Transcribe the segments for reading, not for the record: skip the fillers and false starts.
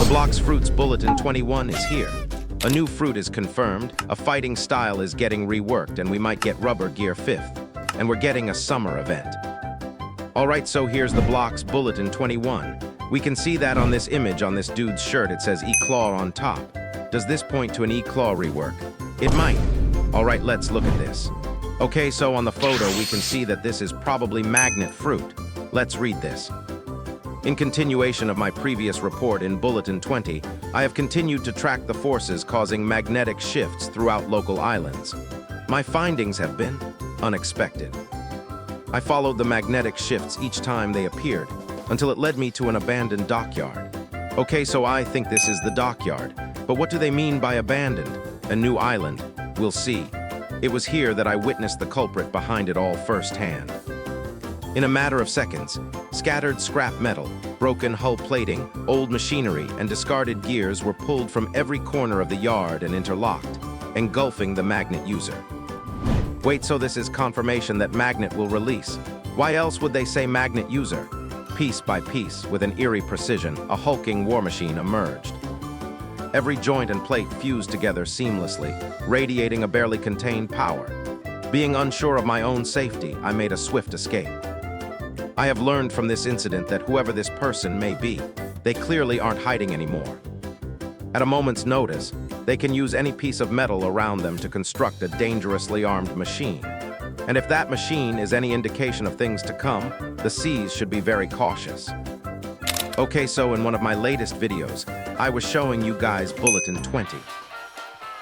The Blox Fruits Bulletin 21 is here. A new fruit is confirmed, a fighting style is getting reworked, and we might get Rubber Gear 5th. And we're getting a summer event. Alright, so here's the Blox Bulletin 21. We can see that on this image on this dude's shirt it says E-Claw on top. Does this point to an E-Claw rework? It might. Alright, let's look at this. Okay, so on the photo we can see that this is probably magnet fruit. Let's read this. In continuation of my previous report in Bulletin 20, I have continued to track the forces causing magnetic shifts throughout local islands. My findings have been unexpected. I followed the magnetic shifts each time they appeared, until it led me to an abandoned dockyard. Okay, so I think this is the dockyard, but what do they mean by abandoned? A new island? We'll see. It was here that I witnessed the culprit behind it all firsthand. In a matter of seconds, scattered scrap metal, broken hull plating, old machinery, and discarded gears were pulled from every corner of the yard and interlocked, engulfing the magnet user. Wait, so this is confirmation that magnet will release. Why else would they say magnet user? Piece by piece, with an eerie precision, a hulking war machine emerged. Every joint and plate fused together seamlessly, radiating a barely contained power. Being unsure of my own safety, I made a swift escape. I have learned from this incident that whoever this person may be, they clearly aren't hiding anymore. At a moment's notice, they can use any piece of metal around them to construct a dangerously armed machine. And if that machine is any indication of things to come, the seas should be very cautious. Okay, so in one of my latest videos, I was showing you guys Bulletin 20.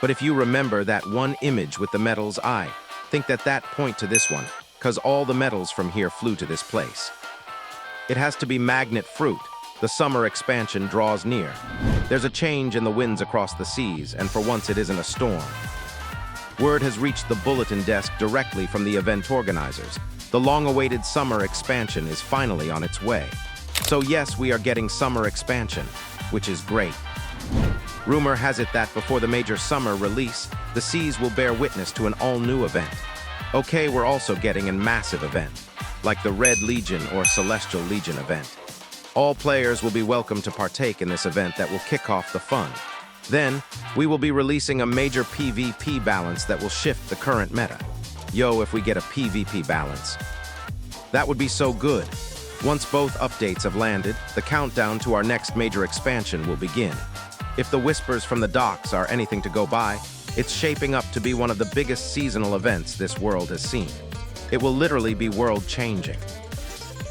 But if you remember that one image with the metal's eye, think that point to this one, because all the metals from here flew to this place. It has to be magnet fruit. The summer expansion draws near. There's a change in the winds across the seas, and for once it isn't a storm. Word has reached the bulletin desk directly from the event organizers. The long-awaited summer expansion is finally on its way. So yes, we are getting summer expansion, which is great. Rumor has it that before the major summer release, the seas will bear witness to an all-new event. Okay, we're also getting a massive event, like the Red Legion or Celestial Legion event. All players will be welcome to partake in this event that will kick off the fun. Then, we will be releasing a major PvP balance that will shift the current meta. Yo, if we get a PvP balance. That would be so good. Once both updates have landed, the countdown to our next major expansion will begin. If the whispers from the docks are anything to go by, it's shaping up to be one of the biggest seasonal events this world has seen. It will literally be world-changing.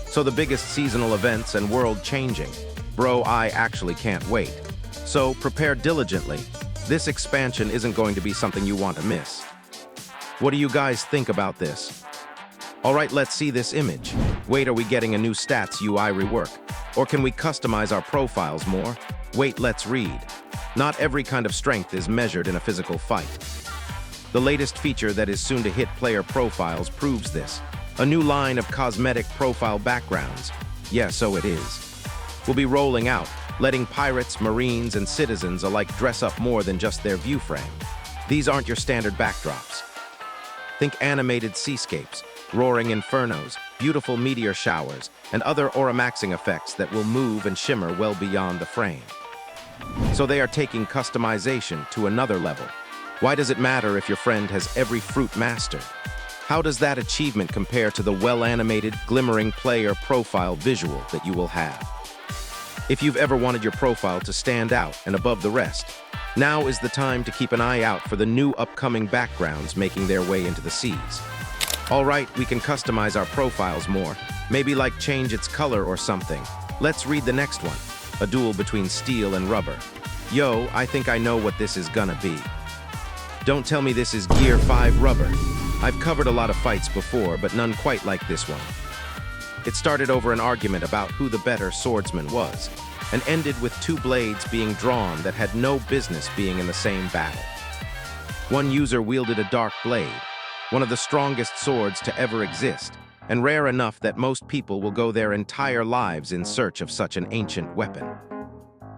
So the biggest seasonal events and world-changing. Bro, I actually can't wait. So prepare diligently. This expansion isn't going to be something you want to miss. What do you guys think about this? Alright, let's see this image. Wait, are we getting a new stats UI rework? Or can we customize our profiles more? Wait, let's read. Not every kind of strength is measured in a physical fight. The latest feature that is soon to hit player profiles proves this. A new line of cosmetic profile backgrounds. Yeah, so it is. Will be rolling out, letting pirates, marines, and citizens alike dress up more than just their view frame. These aren't your standard backdrops. Think animated seascapes, roaring infernos, beautiful meteor showers, and other auramaxing effects that will move and shimmer well beyond the frame. So they are taking customization to another level. Why does it matter if your friend has every fruit mastered? How does that achievement compare to the well-animated, glimmering player profile visual that you will have? If you've ever wanted your profile to stand out and above the rest, now is the time to keep an eye out for the new upcoming backgrounds making their way into the seas. Alright, we can customize our profiles more, maybe like change its color or something. Let's read the next one. A duel between steel and rubber. Yo, I think I know what this is gonna be. Don't tell me this is Gear 5 rubber. I've covered a lot of fights before, but none quite like this one. It started over an argument about who the better swordsman was, and ended with two blades being drawn that had no business being in the same battle. One user wielded a dark blade, one of the strongest swords to ever exist, and rare enough that most people will go their entire lives in search of such an ancient weapon.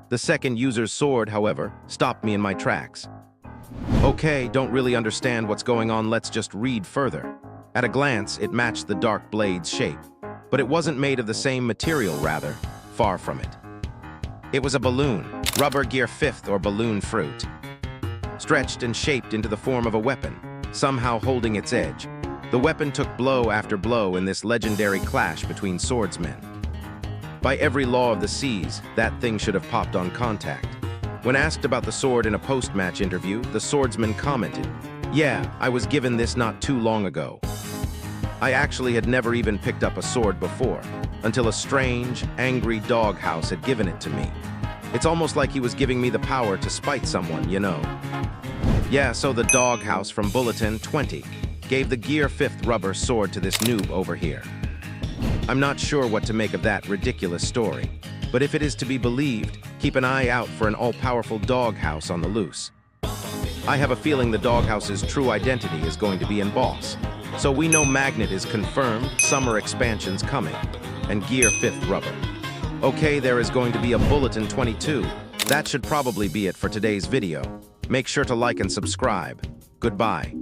The second user's sword, however, stopped me in my tracks. Okay, don't really understand what's going on, let's just read further. At a glance, it matched the dark blade's shape, but it wasn't made of the same material, rather, far from it. It was a balloon, Rubber Gear 5th or balloon fruit. Stretched and shaped into the form of a weapon, somehow holding its edge. The weapon took blow after blow in this legendary clash between swordsmen. By every law of the seas, that thing should have popped on contact. When asked about the sword in a post-match interview, the swordsman commented, "Yeah, I was given this not too long ago. I actually had never even picked up a sword before, until a strange, angry doghouse had given it to me. It's almost like he was giving me the power to spite someone, you know." Yeah, so the doghouse from Bulletin 20 gave the Gear 5th rubber sword to this noob over here. I'm not sure what to make of that ridiculous story, but if it is to be believed, keep an eye out for an all-powerful doghouse on the loose. I have a feeling the doghouse's true identity is going to be in Boss. So we know Magnet is confirmed, summer expansion's coming, and Gear 5th rubber. Okay, there is going to be a Bulletin 22. That should probably be it for today's video. Make sure to like and subscribe. Goodbye.